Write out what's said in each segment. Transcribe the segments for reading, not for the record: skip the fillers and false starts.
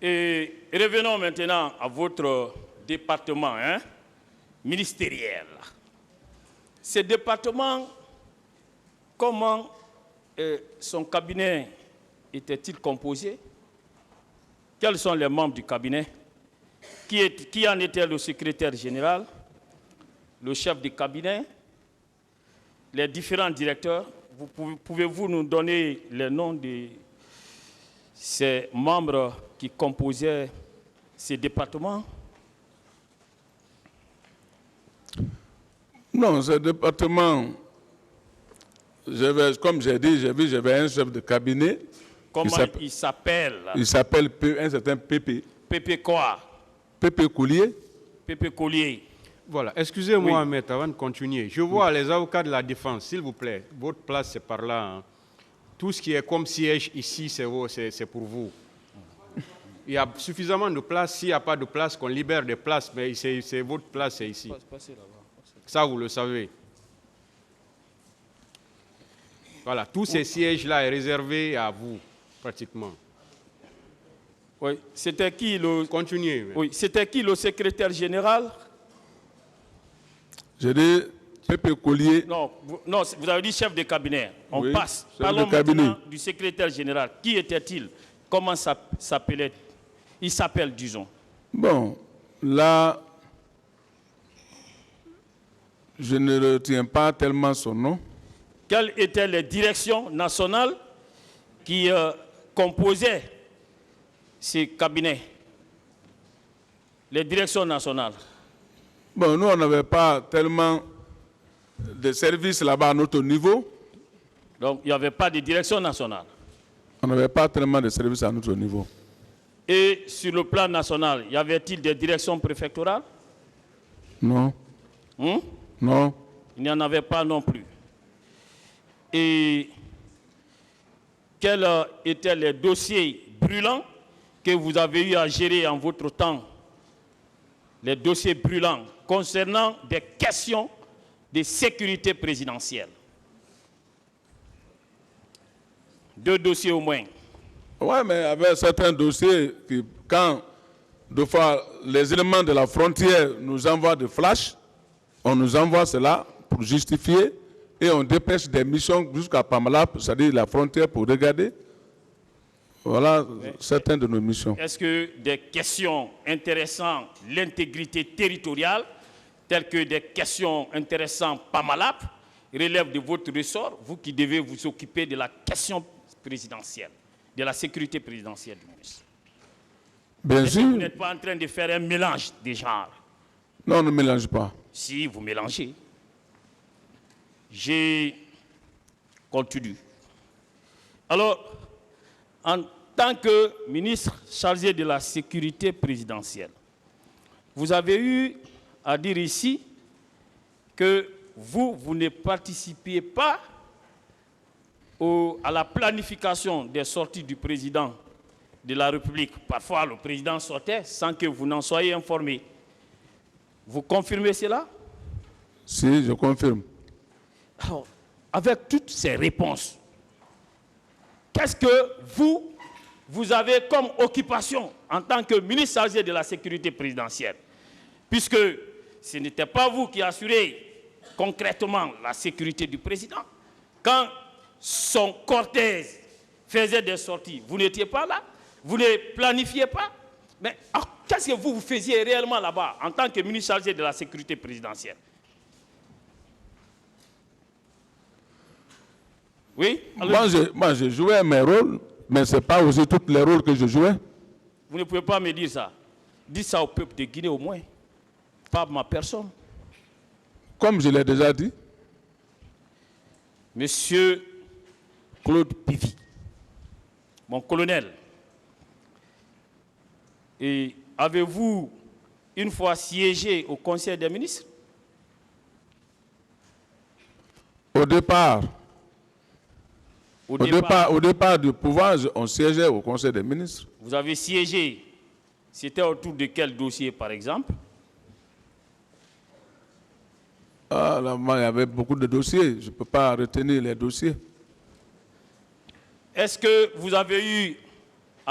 Et revenons maintenant à votre département ministériel. Ce département, comment son cabinet était-il composé? Quels sont les membres du cabinet? Qui en était le secrétaire général, le chef de cabinet, les différents directeurs? Pouvez-vous nous donner les noms de ces membres qui composaient ces départements? Non, ce département, comme j'ai dit, j'avais un chef de cabinet. Comment il s'appelle? Il s'appelle un certain Pépé. Pépé quoi? Pépé Collier. Pépé Collier. Voilà, excusez-moi, Oui. maître, avant de continuer. Je vois les avocats de la défense, s'il vous plaît. Votre place, c'est par là. Hein. Tout ce qui est comme siège ici, c'est pour vous. Il y a suffisamment de place. S'il n'y a pas de place, qu'on libère des places. Mais c'est votre place, c'est ici. Ça, vous le savez. Voilà, tous ces sièges-là sont réservés à vous, pratiquement. Oui, c'était qui le... Continuez. Oui, c'était qui le secrétaire général? J'ai dit Pépé Collier. Non, vous avez dit chef de cabinet. On Oui, passe. chef de Parlons cabinet. maintenant du secrétaire général. Qui était-il? Comment s'appelait? Il s'appelle, disons. Bon, là, je ne retiens pas tellement son nom. Quelles étaient les directions nationales qui composaient ces cabinets? Les directions nationales. Bon, nous, on n'avait pas tellement de services là-bas à notre niveau. Donc, il n'y avait pas de direction nationale. On n'avait pas tellement de services à notre niveau. Et sur le plan national, y avait-il des directions préfectorales? Non. Non. Il n'y en avait pas non plus. Et quels étaient les dossiers brûlants que vous avez eu à gérer en votre temps? Les dossiers brûlants concernant des questions de sécurité présidentielle. 2 dossiers au moins. Oui, mais il y avait certains dossiers qui, quand, deux fois, les éléments de la frontière nous envoient des flashs, on nous envoie cela pour justifier et on dépêche des missions jusqu'à Pamalap, c'est-à-dire la frontière, pour regarder. Voilà certaines de nos missions. Est-ce que des questions intéressant l'intégrité territoriale, telles que des questions intéressant Pamalap, relèvent de votre ressort, vous qui devez vous occuper de la question présidentielle, de la sécurité présidentielle du ministre? Bien sûr. Vous n'êtes pas en train de faire un mélange des genres? Non, on ne mélange pas. Si vous mélangez. J'ai continue. Alors, en tant que ministre chargé de la sécurité présidentielle, vous avez eu à dire ici que vous ne participiez pas à la planification des sorties du président de la République. Parfois, le président sortait sans que vous n'en soyez informé. Vous confirmez cela? Si, je confirme. Alors, avec toutes ces réponses, qu'est-ce que vous avez comme occupation en tant que ministre chargé de la sécurité présidentielle? Puisque ce n'était pas vous qui assurez concrètement la sécurité du président. Quand son cortège faisait des sorties, vous n'étiez pas là, vous ne planifiez pas. Mais qu'est-ce que vous faisiez réellement là-bas en tant que ministre chargé de la sécurité présidentielle? Oui? Moi, je jouais mes rôles, mais ce n'est pas aussi tous les rôles que je jouais. Vous ne pouvez pas me dire ça. Dites ça au peuple de Guinée au moins, pas ma personne. Comme je l'ai déjà dit. Monsieur Claude Pivy, mon colonel, et avez-vous une fois siégé au Conseil des ministres? Au départ du pouvoir, on siégeait au Conseil des ministres. Vous avez siégé, c'était autour de quel dossier par exemple? Ah, là, il y avait beaucoup de dossiers, je ne peux pas retenir les dossiers. Est-ce que vous avez eu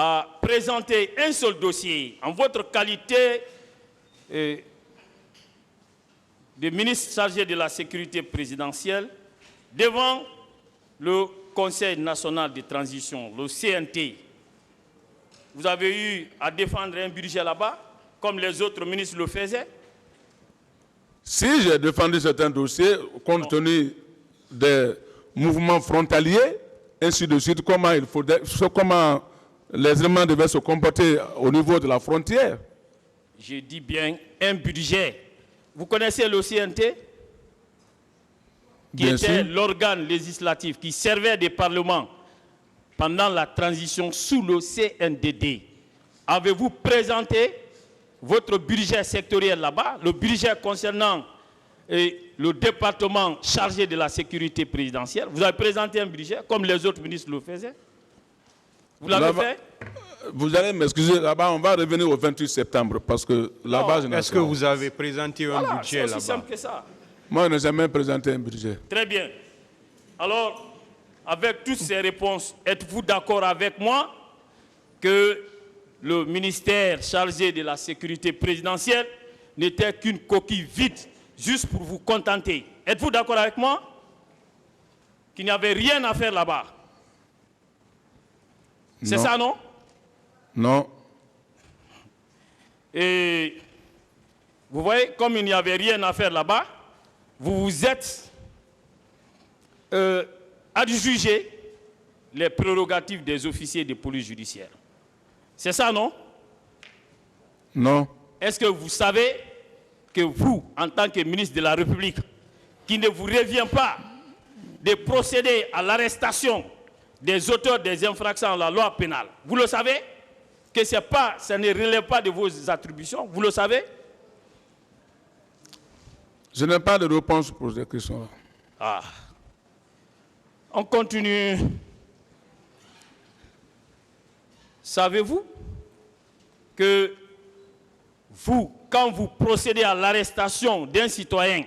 à présenter un seul dossier en votre qualité de ministre chargé de la sécurité présidentielle devant le Conseil national de transition, le CNT. Vous avez eu à défendre un budget là-bas, comme les autres ministres le faisaient? Si j'ai défendu certains dossiers, compte tenu des mouvements frontaliers, ainsi de suite, comment les éléments devaient se comporter au niveau de la frontière. Je dis bien un budget. Vous connaissez le CNT, qui était l'organe législatif qui servait des parlements pendant la transition sous le CNDD. Avez-vous présenté votre budget sectoriel là-bas, le budget concernant le département chargé de la sécurité présidentielle? Vous avez présenté un budget comme les autres ministres le faisaient? Vous l'avez fait? Vous allez m'excuser, là-bas, on va revenir au 28 septembre, parce que là-bas, je n'ai pas. Est-ce que vous avez présenté un budget là-bas? C'est aussi simple que ça. Moi, je n'ai jamais présenté un budget. Très bien. Alors, avec toutes ces réponses, êtes-vous d'accord avec moi que le ministère chargé de la sécurité présidentielle n'était qu'une coquille vide, juste pour vous contenter? Êtes-vous d'accord avec moi qu'il n'y avait rien à faire là-bas? C'est ça, non? Non. Et vous voyez, comme il n'y avait rien à faire là-bas, vous vous êtes adjugé les prérogatives des officiers de police judiciaire. C'est ça, non? Non. Est-ce que vous savez que vous, en tant que ministre de la République, qu'il ne vous revient pas de procéder à l'arrestation des auteurs des infractions à la loi pénale? Vous le savez? Que ça ne relève pas de vos attributions? Vous le savez? Je n'ai pas de réponse pour ces questions-là. Ah. On continue. Savez-vous que vous, quand vous procédez à l'arrestation d'un citoyen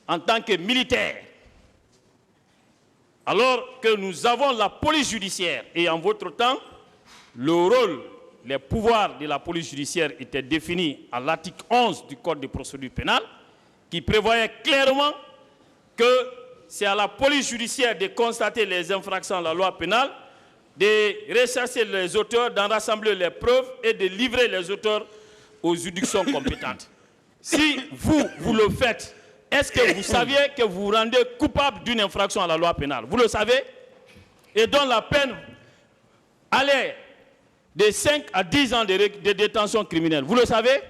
en tant que militaire, alors que nous avons la police judiciaire, et en votre temps, le rôle, les pouvoirs de la police judiciaire étaient définis à l'article 11 du Code de procédure pénale, qui prévoyait clairement que c'est à la police judiciaire de constater les infractions à la loi pénale, de rechercher les auteurs, d'en rassembler les preuves et de livrer les auteurs aux juridictions compétentes. Si vous le faites, est-ce que vous saviez que vous vous rendez coupable d'une infraction à la loi pénale? Vous le savez? Et dont la peine allait de 5 à 10 ans de détention criminelle. Vous le savez?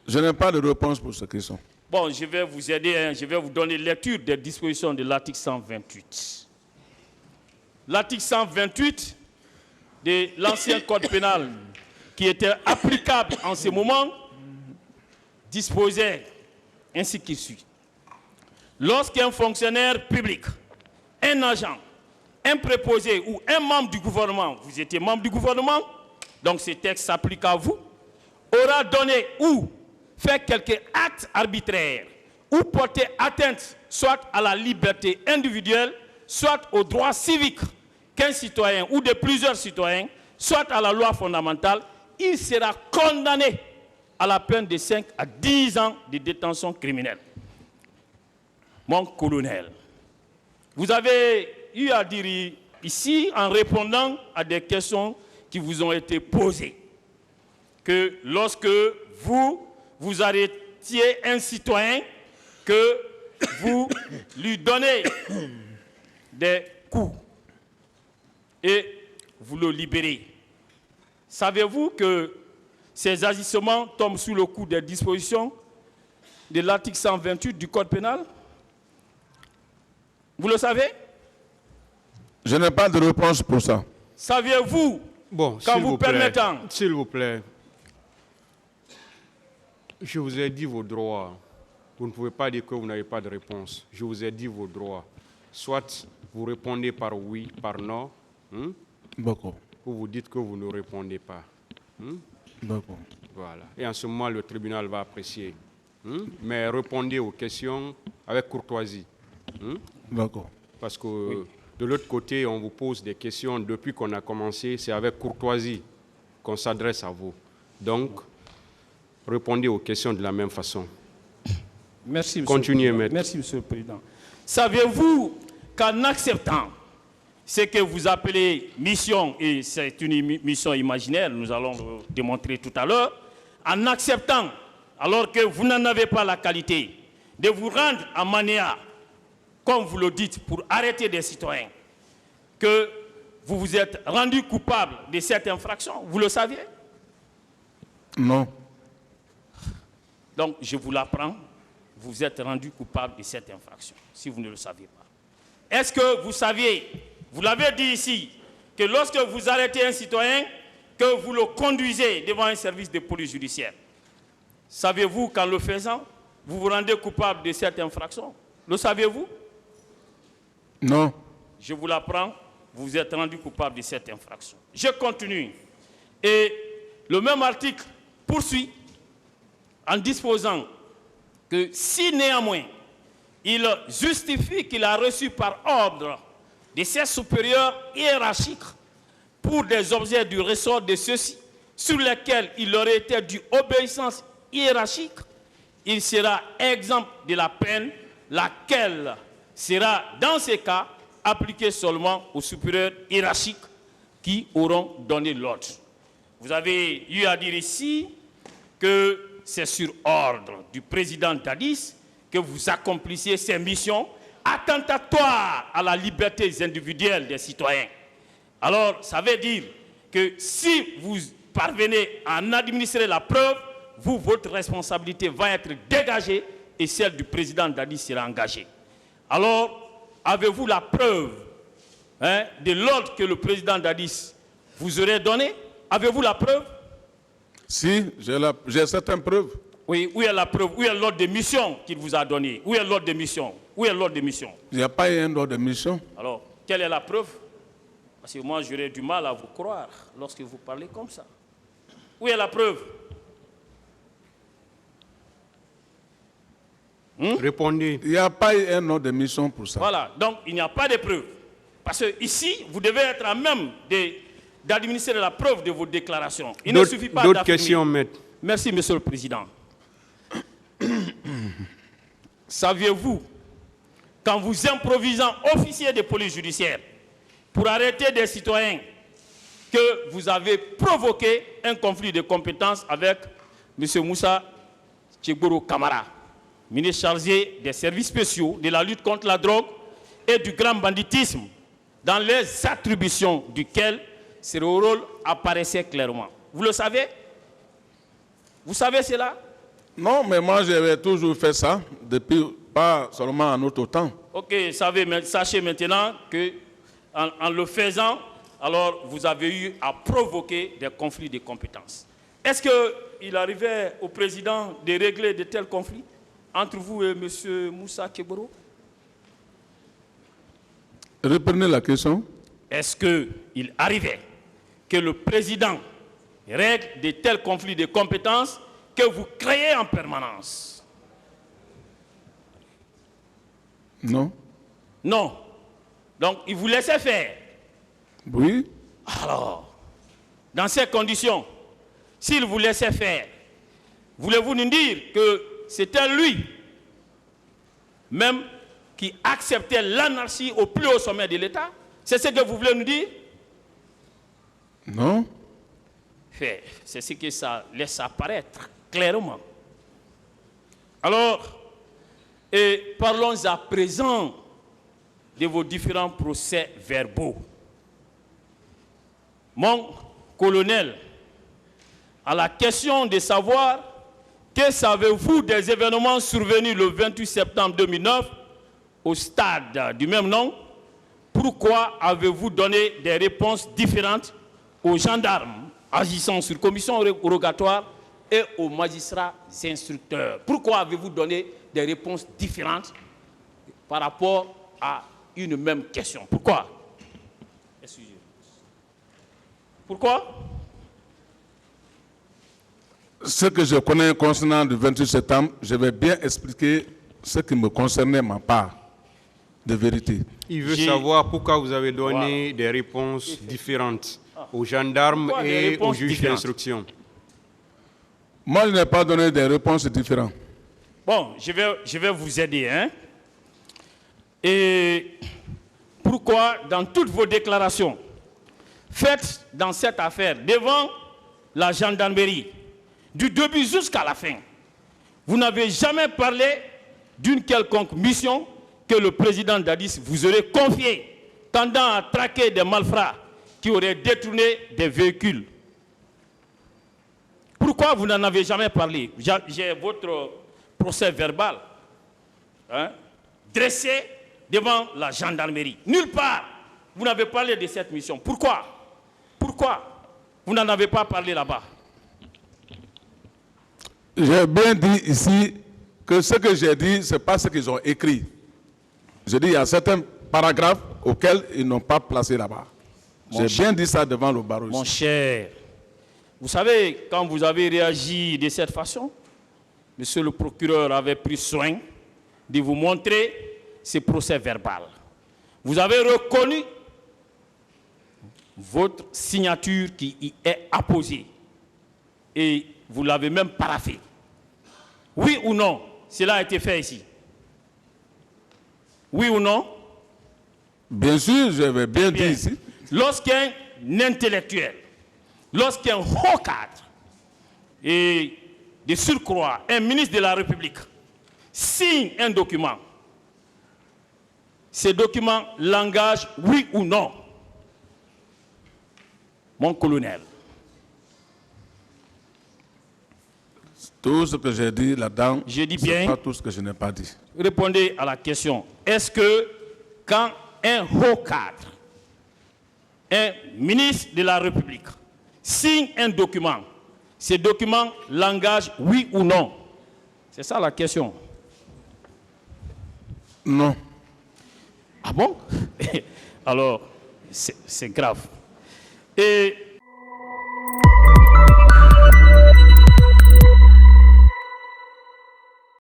Je n'ai pas de réponse pour cette question. Bon, je vais vous aider, hein. Je vais vous donner lecture des dispositions de l'article 128. L'article 128 de l'ancien code pénal, qui était applicable en ce moment, disposait ainsi qu'il suit. Lorsqu'un fonctionnaire public, un agent, un préposé ou un membre du gouvernement, vous étiez membre du gouvernement, donc ce texte s'applique à vous, aura donné ou fait quelque acte arbitraire ou porté atteinte soit à la liberté individuelle, soit aux droits civiques qu'un citoyen ou de plusieurs citoyens, soit à la loi fondamentale, il sera condamné à la peine de 5 à 10 ans de détention criminelle. Mon colonel, vous avez eu à dire ici, en répondant à des questions qui vous ont été posées, que lorsque vous arrêtiez un citoyen, que vous lui donnez des coups et vous le libérez. Savez-vous que ces agissements tombent sous le coup des dispositions de l'article 128 du Code pénal? Vous le savez? Je n'ai pas de réponse pour ça. Saviez-vous, bon, quand vous permettant... S'il vous plaît, je vous ai dit vos droits. Vous ne pouvez pas dire que vous n'avez pas de réponse. Je vous ai dit vos droits. Soit vous répondez par oui, par non, D'accord. ou vous dites que vous ne répondez pas. D'accord. Voilà. Et en ce moment, le tribunal va apprécier. Mais répondez aux questions avec courtoisie. D'accord. Parce que de l'autre côté, on vous pose des questions depuis qu'on a commencé. C'est avec courtoisie qu'on s'adresse à vous. Donc, répondez aux questions de la même façon. Merci, monsieur Continuez, le Président. maître. Merci, Monsieur le Président. Savez-vous qu'en acceptant ce que vous appelez mission, et c'est une mission imaginaire, nous allons le démontrer tout à l'heure, en acceptant, alors que vous n'en avez pas la qualité, de vous rendre à Manéa, comme vous le dites, pour arrêter des citoyens, que vous vous êtes rendu coupable de cette infraction, vous le saviez? Non. Donc, je vous l'apprends, vous êtes rendu coupable de cette infraction, si vous ne le saviez pas. Est-ce que vous saviez, vous l'avez dit ici, que lorsque vous arrêtez un citoyen, que vous le conduisez devant un service de police judiciaire, savez-vous qu'en le faisant, vous vous rendez coupable de cette infraction? Le saviez-vous? Non. Je vous l'apprends, vous vous êtes rendu coupable de cette infraction. Je continue. Et le même article poursuit en disposant que si néanmoins il justifie qu'il a reçu par ordre de ses supérieurs hiérarchiques pour des objets du ressort de ceux-ci sur lesquels il aurait été dû obéissance hiérarchique, il sera exempt de la peine, laquelle sera dans ces cas appliquée seulement aux supérieurs hiérarchiques qui auront donné l'ordre. Vous avez eu à dire ici que c'est sur ordre du président Dadis que vous accomplissiez ces missions attentatoires à la liberté individuelle des citoyens. Alors, ça veut dire que si vous parvenez à en administrer la preuve, vous, votre responsabilité va être dégagée et celle du président Dadis sera engagée. Alors, avez-vous la preuve de l'ordre que le président Dadis vous aurait donné? Avez-vous la preuve? Si, j'ai certaines preuves. Oui, où est la preuve? Où est l'ordre de mission qu'il vous a donné? Où est l'ordre de mission? Où est l'ordre de mission? Il n'y a pas eu un ordre de mission. Alors, quelle est la preuve? Parce que moi, j'aurais du mal à vous croire lorsque vous parlez comme ça. Où est la preuve? Répondez. Il n'y a pas eu un ordre de mission pour ça. Voilà, donc il n'y a pas de preuve. Parce que ici, vous devez être à même d'administrer la preuve de vos déclarations. Il ne suffit pas d'autres d'affirmer. questions, maître. Merci, Monsieur le Président. Saviez-vous qu'en vous improvisant officier de police judiciaire pour arrêter des citoyens, que vous avez provoqué un conflit de compétences avec M. Moussa Tchegboro Kamara, ministre chargé des services spéciaux, de la lutte contre la drogue et du grand banditisme, dans les attributions duquel ce rôle apparaissait clairement. Vous le savez? Vous savez cela? Non, mais moi j'avais toujours fait ça, depuis pas seulement en notre temps. Ok, sachez maintenant que en le faisant, alors vous avez eu à provoquer des conflits de compétences. Est-ce qu'il arrivait au président de régler de tels conflits entre vous et M. Moussa Tchegboro? Reprenez la question. Est-ce qu'il arrivait que le président règle de tels conflits de compétences que vous créez en permanence? Non. Non. Donc, il vous laissait faire. Oui. Alors, dans ces conditions, s'il vous laissait faire, voulez-vous nous dire que c'était lui même qui acceptait l'anarchie au plus haut sommet de l'État? C'est ce que vous voulez nous dire? Non. C'est ce que ça laisse apparaître clairement. Alors, parlons à présent de vos différents procès verbaux. Mon colonel, à la question de savoir que savez-vous des événements survenus le 28 septembre 2009 au stade du même nom, pourquoi avez-vous donné des réponses différentes aux gendarmes agissant sur commission rogatoire et aux magistrats instructeurs? Pourquoi avez-vous donné des réponses différentes par rapport à une même question? Pourquoi? Excusez-moi. Pourquoi? Ce que je connais concernant le 28 septembre, je vais bien expliquer ce qui me concernait ma part. de vérité. Il veut savoir pourquoi vous avez donné des réponses différentes aux gendarmes et aux juges d'instruction. Moi, je n'ai pas donné des réponses différentes. Bon, je vais vous aider. Hein? Et pourquoi, dans toutes vos déclarations faites dans cette affaire, devant la gendarmerie, du début jusqu'à la fin, vous n'avez jamais parlé d'une quelconque mission que le président Dadis vous aurait confiée, tendant à traquer des malfrats qui auraient détourné des véhicules. Pourquoi vous n'en avez jamais parlé? J'ai votre procès verbal dressé devant la gendarmerie. Nulle part, vous n'avez parlé de cette mission. Pourquoi? Pourquoi vous n'en avez pas parlé là-bas? J'ai bien dit ici que ce que j'ai dit, ce n'est pas ce qu'ils ont écrit. Je dis qu'il y a certains paragraphes auxquels ils n'ont pas placé là-bas. J'ai bien dit ça devant le barreau. Mon cher, vous savez, quand vous avez réagi de cette façon, monsieur le procureur avait pris soin de vous montrer ce procès verbal. Vous avez reconnu votre signature qui y est apposée. Et vous l'avez même paraphé. Oui ou non, cela a été fait ici? Oui ou non? Bien sûr, je vais bien dire ici. Lorsqu'un intellectuel, lorsqu'un haut cadre et de surcroît un ministre de la République signe un document, ce document l'engage oui ou non? Mon colonel. Tout ce que j'ai dit là-dedans, je dis bien, c'est pas tout ce que je n'ai pas dit. Répondez à la question. Est-ce que quand un haut cadre, un ministre de la République signe un document, ce document l'engage oui ou non? C'est ça la question. Non. Ah bon? Alors, c'est grave. Et